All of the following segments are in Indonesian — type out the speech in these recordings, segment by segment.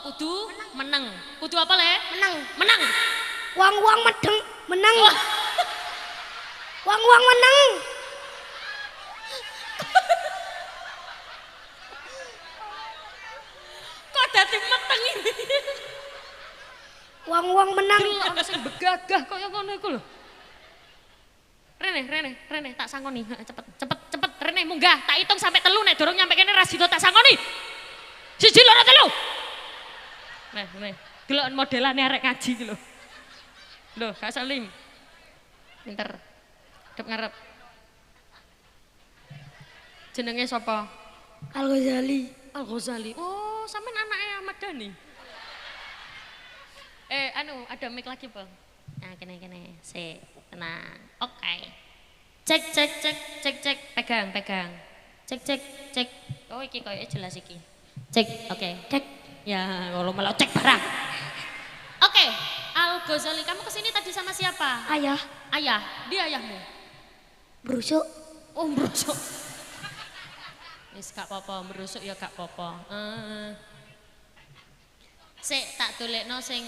kudu meneng. Kudu apa le? Menang. Menang. Wong-wong medeng menang. Wong-wong menang. Kok dadi meteng ini? Wong-wong menang. Ana sing begagah kaya ngono iku lho. Rene, tak sangoni. Cepet, Rene munggah. Tak hitung sampai 3 nek durung nyampe kene ras sida tak sangoni. 1 2 3. Nih. Delok modelane arek ngaji iki lho. Lho, Kak Salim. Pinter. Dep ngarep. Jenenge sapa? Al-Ghazali. Al-Ghazali. Oh, sampean anake Ahmad Dhani. Ada mic lagi, Bang. Nah, kene. Sik, tenang. Oke. Cek. Pegang. Cek. Oh, iki koyo jelas iki. Cek, oke. Cek. Ya, kalau malah cek barang. Oke, Al-Ghazali, kamu kesini tadi sama siapa? Ayah. Ayah, dia ayahmu. Brusuk. Oh, merusuk. Wis gak apa-apa, merusuk ya gak apa-apa. Sik tak dolekno sing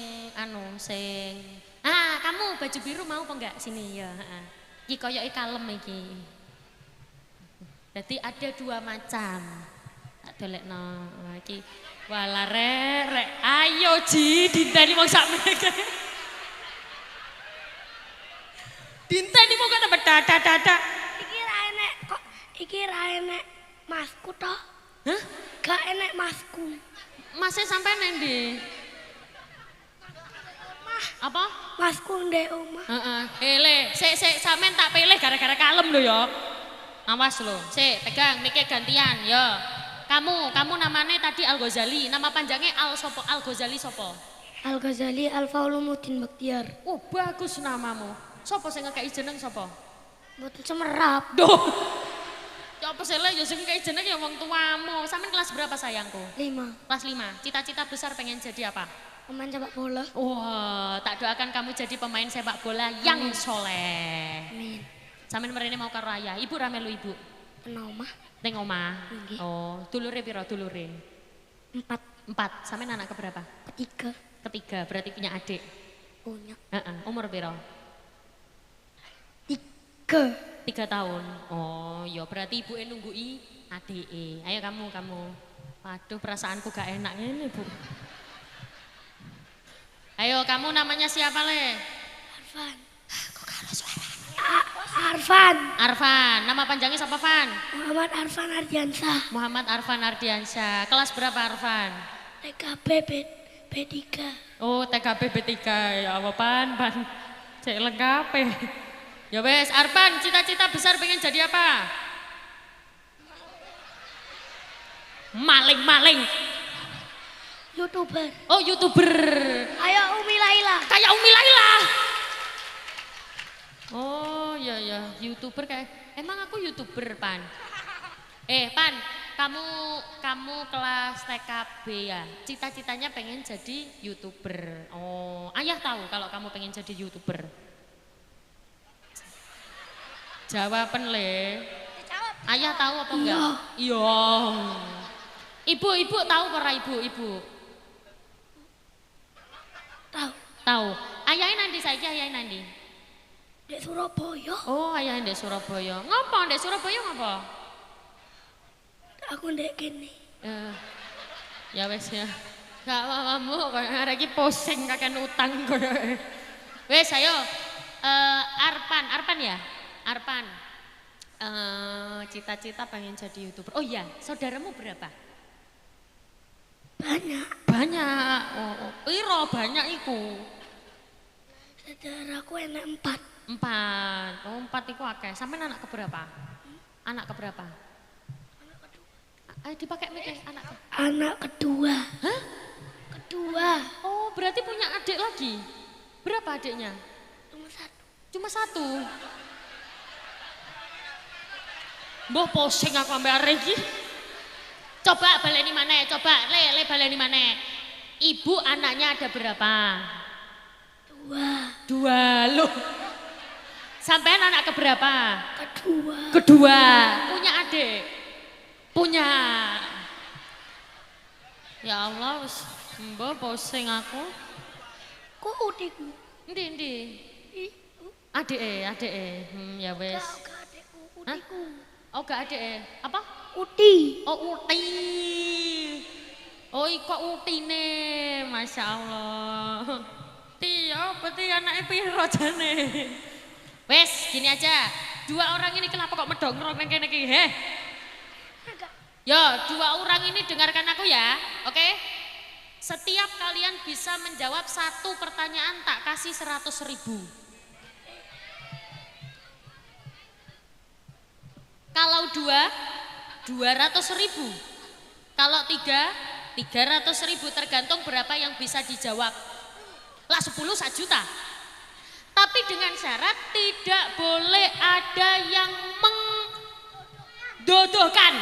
kamu baju biru mau apa enggak sini ya, heeh. Iki koyoke kalem iki. Jadi ada 2 macam. Tak dolekno iki. Walah rek. Ayo Ji, dinteni wong sak meneh. Dinteni wong kok tambah dadak. Iki ra enek masku toh. Hah? Gak enek masku. Masih sampai nendi? Apa? Masku ndek omah. Heeh. Sik sampean tak pilih gara-gara kalem lho ya. Awas lho. Sik, pegang mikir gantian ya. Kamu namanya tadi Al-Ghazali, nama panjangnya Al-Ghazali sopo? Al-Ghazali Al-Faulumuddin Baktiar. Oh, bagus namamu. Sopo sing ngekeki jeneng sopo? Mboten semerap. Duh. Ya apa sih lah, ya sing ngekeki jeneng ya wong tuamu. Sampean kelas berapa sayangku? 5. Kelas 5. Cita-cita besar pengen jadi apa? Pemain sepak bola. Wah, tak doakan kamu jadi pemain sepak bola yang soleh. Amin. Sampean mrene mau karo ayah. Ibu ra melu ibu. Kena omah. Ning omah. Nggih. Oh, dulure piro dulure? 4. 4. Sampean anak keberapa? Ketiga, berarti punya adik. Punya. Umur piro? 3. 3 tahun. Oh, ya berarti ibu nunggui adike. Ayo kamu. Waduh, perasaanku gak enak ini, Bu. Ayo, kamu namanya siapa, Le? Arfan. Kok karo suara? Arfan. Nama panjangnya siapa, Van? Muhammad Arfan Ardiansyah. Muhammad Arfan Ardiansyah. Kelas berapa, Arfan? TKB B3. Oh, TKB B3. Ya apa, Pan? Cek lengkap. Ya wes, Arfan, cita-cita besar pengen jadi apa? Maling. YouTuber. Oh, YouTuber. Ayo Umi Laila. Kayak Umi Laila. Oh, ya, YouTuber kayak. Emang aku YouTuber, Pan. Pan, kamu kelas TKB ya. Cita-citanya pengen jadi YouTuber. Oh, ayah tahu kalau kamu pengen jadi YouTuber. Jawaban Le. Ayah tahu apa enggak? Iya. Ibu tahu para ibu? Tahu. Ayahnya nanti saja ayahnya. Di Surabaya. Oh, ayahnya di Surabaya. Ngapa di Surabaya ngapa? Aku ndek kene. Ya wes ya. Gak apa-apamu arek iki pusing kakek utang koyo. Wes ayo. Arpan ya? Arpan. Cita-cita pengen jadi YouTuber. Oh iya, saudaramu berapa? Banyak. Oh. Piro banyak iku? Saudaraku enak 4. 4. Oh, 4 iku akeh. Sampeyan anak keberapa? Anak keberapa? Ayo dipakai mic Anak kedua. Hah? Kedua. Oh, berarti punya adik lagi? Berapa adiknya? Cuma 1. Mbah pusing aku ambek arek iki. Coba baleni maneh, coba le baleni maneh. Ibu anaknya ada berapa? 2 loh. Sampean anak keberapa? Kedua. Punya adik? Punya. Ya Allah, wis mbok pusing aku. Kok utiku? Endi? Ih, Adike. Ya wis. gak adekku, Hah? utiku. Oh, gak adike. Apa? Uti. Oh, uti. Oh, kok utine. Masya Allah. Tio, berarti anaknya piro jane? Wes, gini aja. Dua orang ini kenapa kok medongrong nang kene iki, heh? Yo, dua orang ini dengarkan aku ya, oke? Setiap kalian bisa menjawab satu pertanyaan tak kasih 100.000. Kalau dua, 200.000. Kalau tiga, 300.000 tergantung berapa yang bisa dijawab. Lah 10 1 juta. Tapi dengan syarat tidak boleh ada yang mengdodohkan.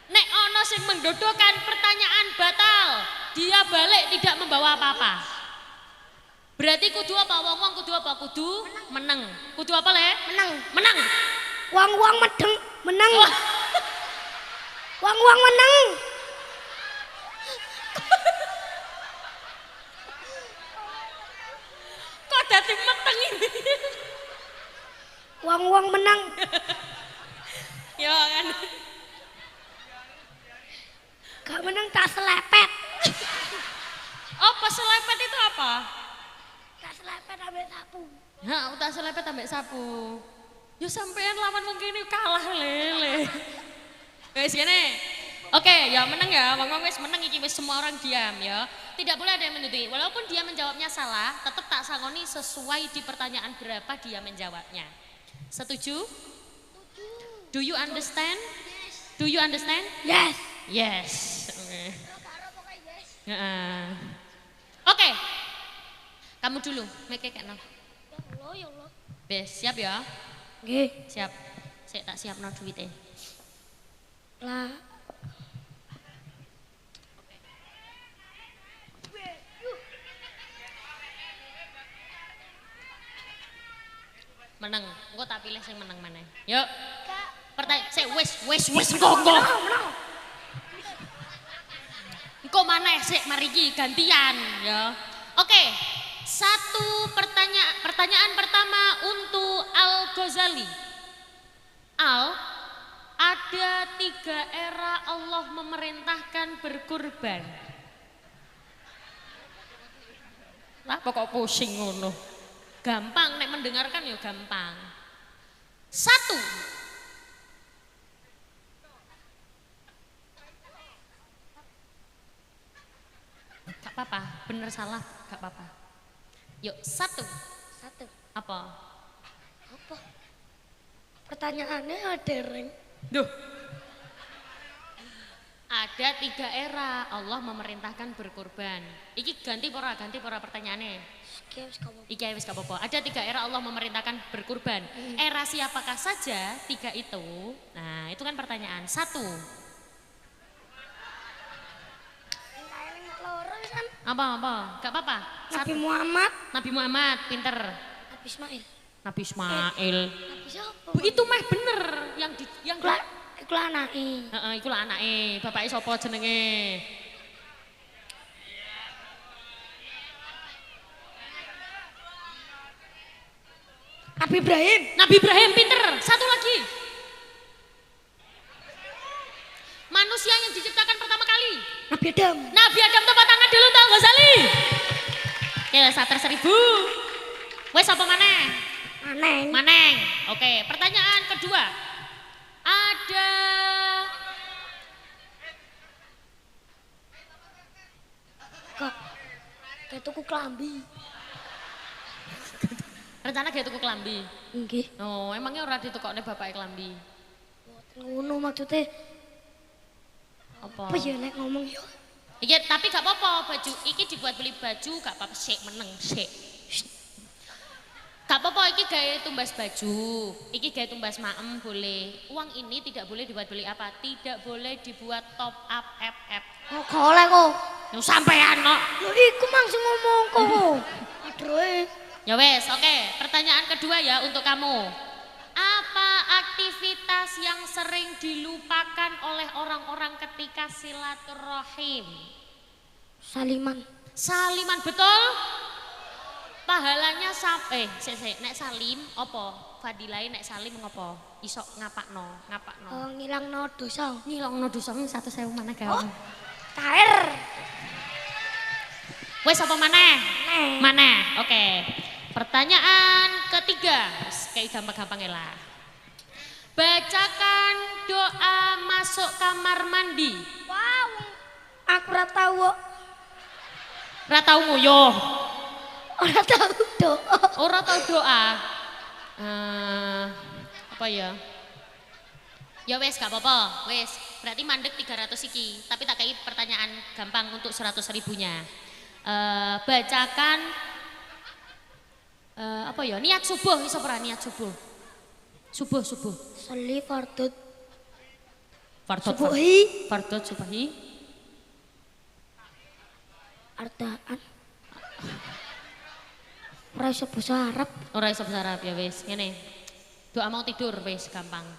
Nek ono sing mengdodohkan pertanyaan batal, dia balik tidak membawa apa-apa. Berarti kudu apa? Wong-wong kudu apa? Kudu menang. Kudu apa le? Menang. Wang medeng menang. Wang menang. Kok dadi meteng ini? Wang menang. Ya kan. Gak menang tak selepet. Apa selepet itu apa? Tak selepet ambil sapu. Ya, udah selepet ambek sapu. Ya sampean lawan mungkin ini kalah lele. Wes gini. Oke, ya menang ya. Wong wes menang iki wes semua orang diam ya. Tidak boleh ada yang menuduhi. Walaupun dia menjawabnya salah, tetap tak sangoni sesuai di pertanyaan berapa dia menjawabnya. Setuju? Do you understand? Do you understand? Yes. Yes. Oke. Kamu dulu, make kekno. Ya Allah. Bes, siap ya? Nggih. Siap. Saya tak siap no duitnya. Lah. Menang. Engko tak pilih sing menang mana. Yuk. Pertanyaan, wes engko. Engko mana sik mariki gantian ya. Oke. Satu pertanyaan pertama untuk Al-Ghazali. Ada 3 era Allah memerintahkan berkurban. Lah pokok pusing ngono. Gampang nek mendengarkan ya gampang. 1. Gak apa-apa, bener salah gak apa-apa. Yuk, 1. Apa? Pertanyaannya ada ring. Duh. Ada 3 era Allah memerintahkan berkurban. Iki ganti pora pertanyaannya. Iki wis gak apa-apa. Ada 3 era Allah memerintahkan berkurban. Era siapakah saja 3 itu? Nah, itu kan pertanyaan. 1. Apa? Gak apa-apa. Nabi Muhammad, pinter. Nabi Ismail. Nabi siapa? Itu mah bener yang Iku anake. Heeh, iku lah anake. Bapake sapa jenenge? Nabi Ibrahim pinter. 1 lagi. Manusia yang diciptakan pertama kali. Nabi Adam tepuk tangan dulu tau Ghazali. Ya, 100.000. Wes apa maneh? Maneng. Oke, pertanyaan kedua. Ada Kayak tuku klambi. rencana kayak tuku klambi. Nggih. Oh, emangnya ora ditukokne bapake klambi. Ngono maksudnya. Apa? Apa ya nek ngomong yo? Iya, tapi gak apa-apa, baju iki dibuat beli baju gak apa-apa, sik meneng, sik. Gak apa-apa, iki gawe tumbas baju, iki gawe tumbas maem boleh. Uang ini tidak boleh dibuat beli apa? Tidak boleh dibuat top up FF. Oh, golek kok. Yang sampean kok. Lho iku mangsung ngomong kok. Aduh. Ya wes, oke. Pertanyaan kedua ya untuk kamu. Apa aktivitas aktivitas yang sering dilupakan oleh orang-orang ketika silaturahim? Saliman. Saliman, betul? Pahalanya nek salim apa? Fadilai nek salim ngopo? Iso ngapakno. Ngilangno dosa. Ngilangno dosa 100.000 maneh gawe. Kair. Wes apa maneh? Maneh. Oke. Pertanyaan ketiga, kayak gampang-gampang lah. Bacakan doa masuk kamar mandi. Wow. Aku ora tahu. Ora tau nguyuh. Ora tahu doa. Ora tau doa. Apa ya? Ya wes gak apa-apa, wes. Berarti mandek 300 iki, tapi tak kayak pertanyaan gampang untuk 100.000-nya. Bacakan apa ya? Niat subuh, iso ora niat subuh? Subuh. Sholli fardhu Fardot subuhi. Ardaan. Ora iso basa Arab. Ora iso bahasa Arab ya wes, ngene. Doa mau tidur wes gampang.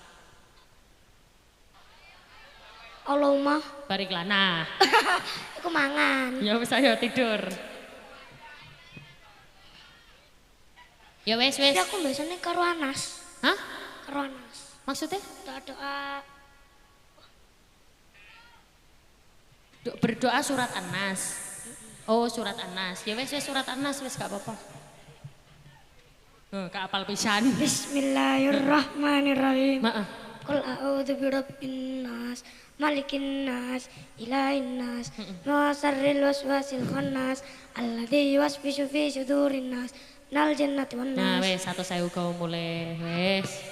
Allahumma Barik lana. iku mangan. Ya wes ayo tidur. Ya wes. Tapi aku biasanya karo Anas. Hah? Karo Anas. Maksudnya? Doa Berdoa surat An-Nas. Oh, surat An-Nas. Ya wes surat An-Nas wes gak apa-apa. Keapal pisan. Bismillahirrahmanirrahim. Maaf. Qul a'udzu birabbin nas, malikin nas, ilahin nas, min syarril waswasil khannas, alladzi yuwaswisu fi sudurin nas, nal jannati wan Nah, nas. wes 100.000 kau mulai. Wes.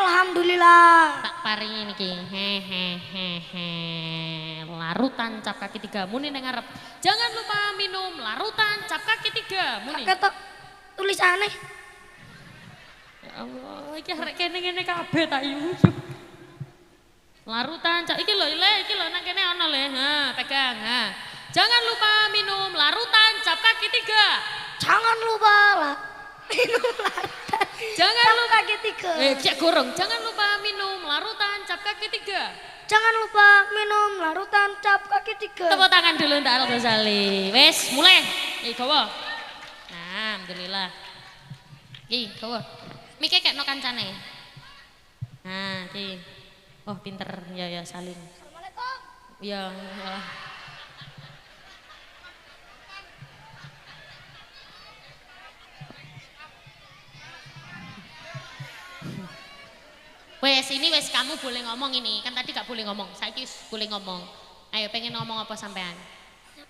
Alhamdulillah. Tak paringi niki. Hehehe. Larutan cap kaki 3 muni nang ngarep. Jangan lupa minum larutan cap kaki 3 muni. Ketok tulisane. Ya Allah, iki arek kene ngene kabeh tak yu. Larutan cap iki lho nang kene ana le. Ha, pegang. Ha. Jangan lupa minum larutan cap kaki 3. Jangan lupa lah. Minum larutan. Jangan Cap lupa kaki 3. cek gorong. Jangan lupa minum larutan cap kaki 3. Jangan lupa minum larutan cap kaki 3. Tepuk tangan dulu untuk Al Ghazali. Wes, mulai. Gawa. Nah, alhamdulillah. Gawa. Mike kekno kancane. Nah, iki. Oh, pinter. Ya saling. Assalamualaikum. Ya. Wes ini wes kamu boleh ngomong ini, kan tadi gak boleh ngomong, saya boleh ngomong. Ayo pengen ngomong apa sampean? Saya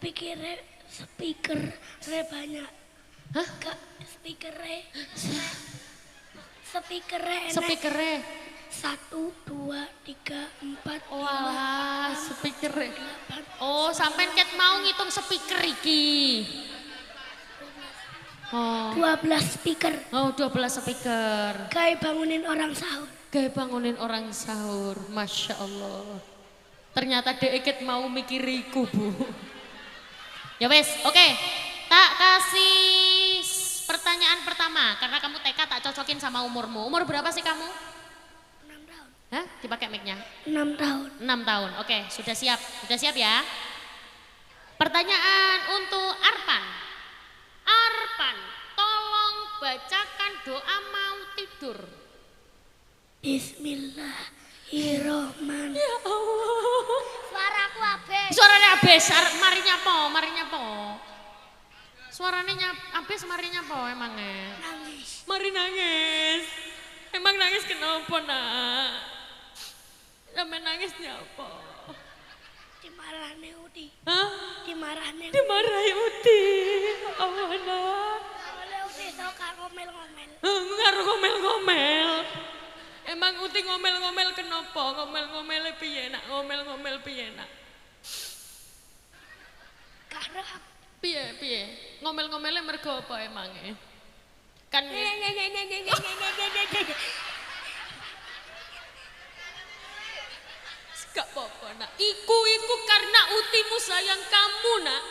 pikir speaker banyak. Hah? Kak, speakernya enak. Speakernya? 1, 2, 3, 4, 5, Wah, 6, speaker. 8. Oh, sampean ket mau ngitung speaker iki. Oh. 12 speaker. Oh, 12 speaker. Kayak bangunin orang sahur. Kayak bangunin orang sahur. Masya Allah. Ternyata deket mau mikiriku, Bu. Ya wes, oke. Tak kasih pertanyaan pertama. Karena kamu TK tak cocokin sama umurmu. Umur berapa sih kamu? 6 tahun. Hah? Dipakai mic-nya? 6 tahun. 6 tahun. Oke, sudah siap. Sudah siap ya? Pertanyaan untuk Arpan. Arpan, tolong bacakan doa mau tidur. Bismillahirrahmanirrahim. Ya Allah. Suaraku habis. Suaranya habis, marinya po. Suaranya habis, marinya po emangnya. Nangis. Mari nangis. Emang nangis kenapa nak? Sampai nangisnya apa? Dimarahin Udi. Hah? Dimarahin. Dimarahi Uti. Allah nak. Oleh Udi suka ngomel-ngomel. Ngaruh ngomel-ngomel. Emang Uti ngomel-ngomel kenapa? Ngomel-ngomel piye nak? Ngomel-ngomel piye nak? Karena Piye? Ngomel-ngomelnya mergo apa emangnya? Kan gak apa-apa nak. Iku karena Utimu sayang kamu nak.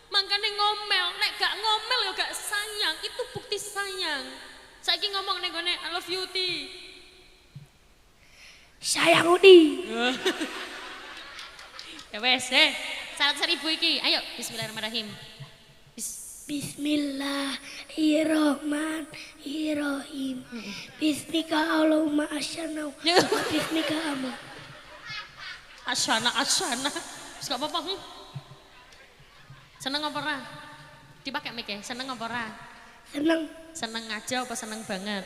Makanya ngomel. Nek gak ngomel ya gak sayang. Itu bukti sayang. Saiki ngomong nih gue I love you Uti. Sayang Udi. Ya wes, salat 1000 iki. Ayo, bismillahirrahmanirrahim. Bismillahirrahmanirrahim. Bismika Allahumma asyana. Bismika amal. Asyana. Wis gak apa-apa. Seneng apa ora? Dipakai mic ya, seneng apa ora? Seneng. Seneng aja apa seneng banget?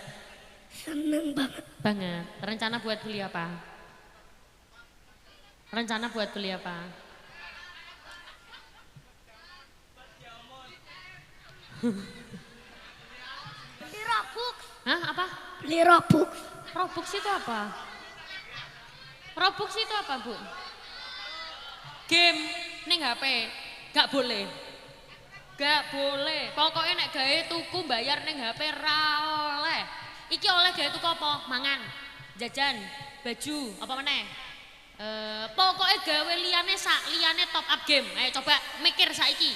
Seneng banget. Banget. Rencana buat beli apa? Rencana buat beli apa? Beli Robux. Hah, apa? Beli Robux. Robux itu apa? Robux itu apa, Bu? Game ning HP. Gak boleh. Gak boleh. Pokoknya nek gawe tuku bayar ning HP ra oleh. Iki oleh gawe tuku apa? Mangan, jajan, baju, apa meneh? Pokoknya gawe liyane top up game. Ayo coba mikir saiki.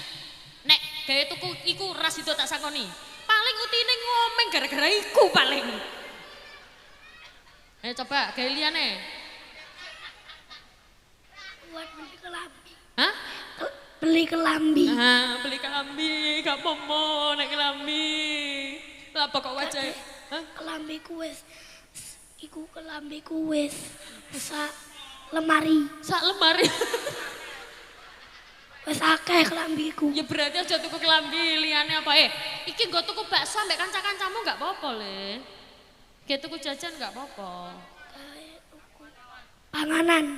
Nek gawe tuku iku ras itu tak sakoni. Paling utine ngomeng gara-gara iku paling. Ayo coba gawe liyane. Buat beli kelambi. Hah? Beli kelambi. Beli kelambi, gak pomo nek kelambi. Lah pokok wajah. Hah? Kelambi kuwes. Iku kelambi kuwes. Sak lemari. Sak lemari. Wes akeh kelambiku. Ya berarti aja tuku kelambi liyane apa iki nggo tuku bakso ambek kanca-kancamu gak apa-apa le. Ge tuku jajan gak apa-apa.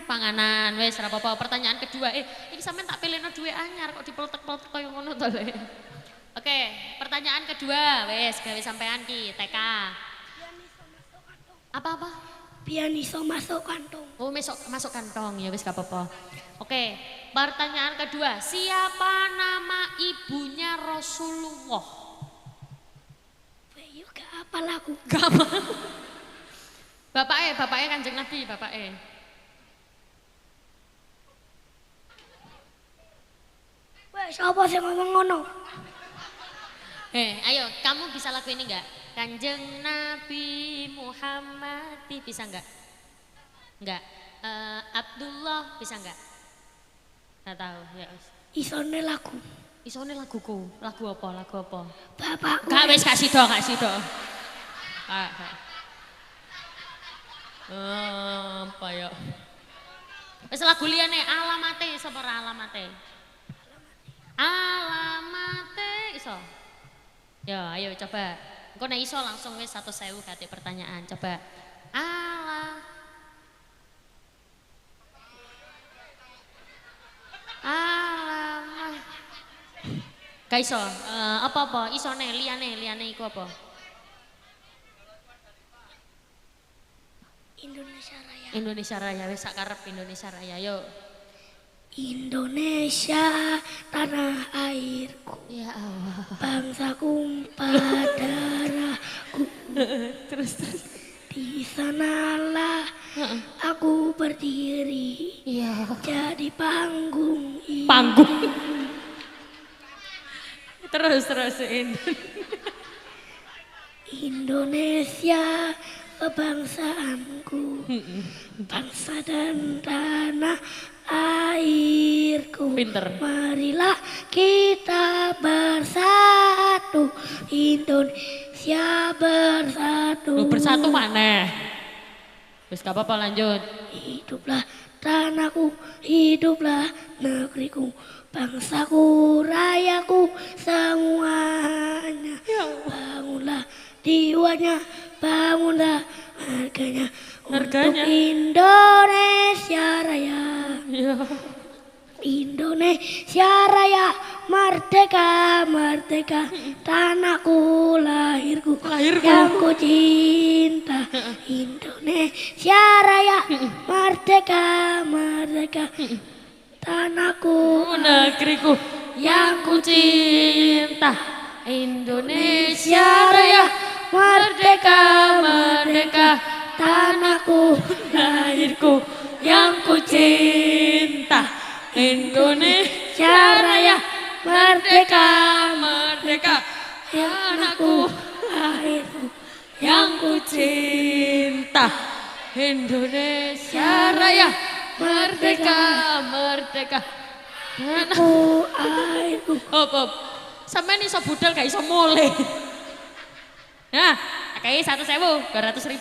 Panganan wes ora apa-apa. Pertanyaan kedua iki sampean tak pilihno duwe anyar kok dipeltek-peltek koyo ngono to le. Oke, pertanyaan kedua wes gawe sampean ki TK. Apa-apa? Biar iso masuk kantong. Oh, masuk kantong ya wis gak apa-apa. Oke, pertanyaan kedua, siapa nama ibunya Rasulullah? Yuk gak apa lagu. Gak apa. Bapaknya Kanjeng Nabi, bapaknya. Wes apa sih ngomong ngono? Ayo, kamu bisa lagu ini enggak? Kanjeng Nabi Muhammad, bisa enggak? Enggak. Abdullah bisa enggak? Nggak tahu, ya wis. Isone lagu. Isone laguku. Lagu apa? Bapakku. Gak wis kasih do. Apa ya? Wis lagu liyane alamate sapa ora alamate? Alamate iso. Ya, ayo coba. Engko nek iso langsung wis 100.000 kate pertanyaan. Coba. Alamak. Gak iso. Apa-apa? Isone liyane iku apa? Indonesia Raya wis sak karep Indonesia Raya. Yuk. Indonesia tanah airku. Ya Allah. Bangsaku darahku. Terus. Di sanalah aku berdiri. Iya. Jadi panggung. Terus Indonesia kebangsaanku. Bangsa dan tanah airku. Pinter. Marilah kita bersatu. Indonesia bersatu. Bersatu mana? Wis gak apa-apa lanjut. Hiduplah tanahku, hiduplah negeriku, bangsaku, rayaku, semuanya. Bangunlah jiwanya, bangunlah harganya. Untuk Indonesia Raya. Ya. Indonesia Raya, merdeka, merdeka, tanahku, lahirku, yang ku cinta. Indonesia Raya, merdeka, merdeka, tanahku, negeriku, yang ku cinta. Indonesia Raya, merdeka, merdeka, tanahku, lahirku, yang ku cinta. Indonesia Raya, merdeka, merdeka, tanahku, lahirku, yang ku cinta. Indonesia Raya merdeka merdeka. Aku airku. Hop. Sampeyan iso budal gak iso mulai. Nah, kayak 1.000, 200.000.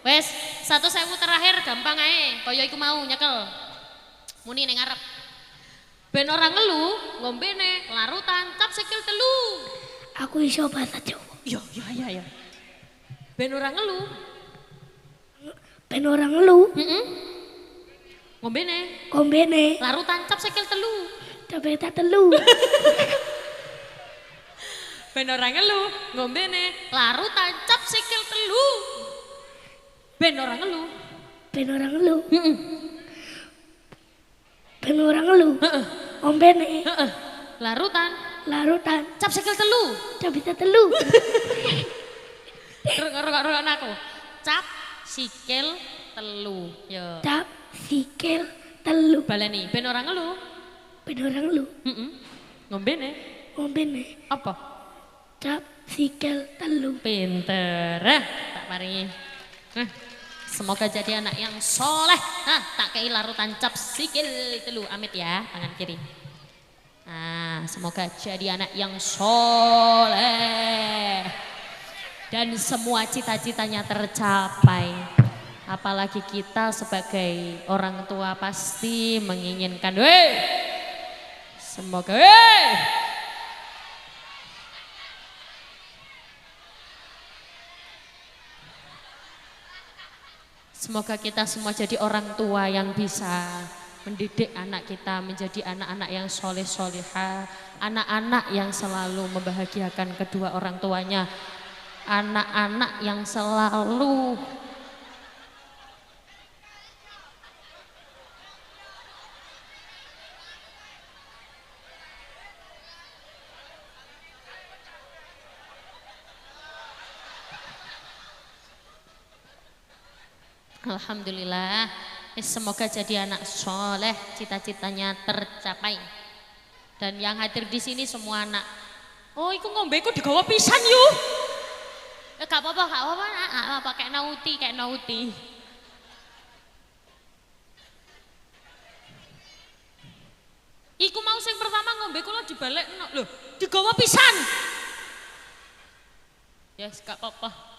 Wes, 1.000 terakhir gampang ae, kaya iku mau nyekel. Muni ning ngarep. Ben ora ngelu, ngombene larutan cap sikil telu. Aku iso bahasa Jawa. Iya. Ben ora ngelu. Ben ora ngelu. Ngombene Kombene. larutan cap sikil telu. Tabeta telu. Ben ora ngelu, ngombene larutan cap sikil telu. Ben ora ngelu. Ben ora ngelu. Ben ora ngelu. Kombene. Larutan cap sikil telu. Tabeta telu. Rokok aku. Cap sikil telu. Yo. Cap sikil telu. Baleni, ben ora ngelu. Ben ora ngelu. Ngombene Kombene. apa? Cap sikil telu. Pinter. Tak paringi. Semoga jadi anak yang soleh. Tak kei larutan cap sikil telu. Amit ya, tangan kiri. Semoga jadi anak yang soleh. Dan semua cita-citanya tercapai. Apalagi kita sebagai orang tua pasti menginginkan. Semoga semoga kita semua jadi orang tua yang bisa mendidik anak kita menjadi anak-anak yang soleh-solehah, anak-anak yang selalu membahagiakan kedua orang tuanya, anak-anak yang selalu alhamdulillah, semoga jadi anak soleh, cita-citanya tercapai. Dan yang hadir di sini semua anak. Oh, iku ngombe iku digawa pisan yuk. Gak apa-apa, nak. Kayak nauti. Iku mau sing pertama ngombe kula dibalik, loh, digawa pisan. Yes, gak apa-apa.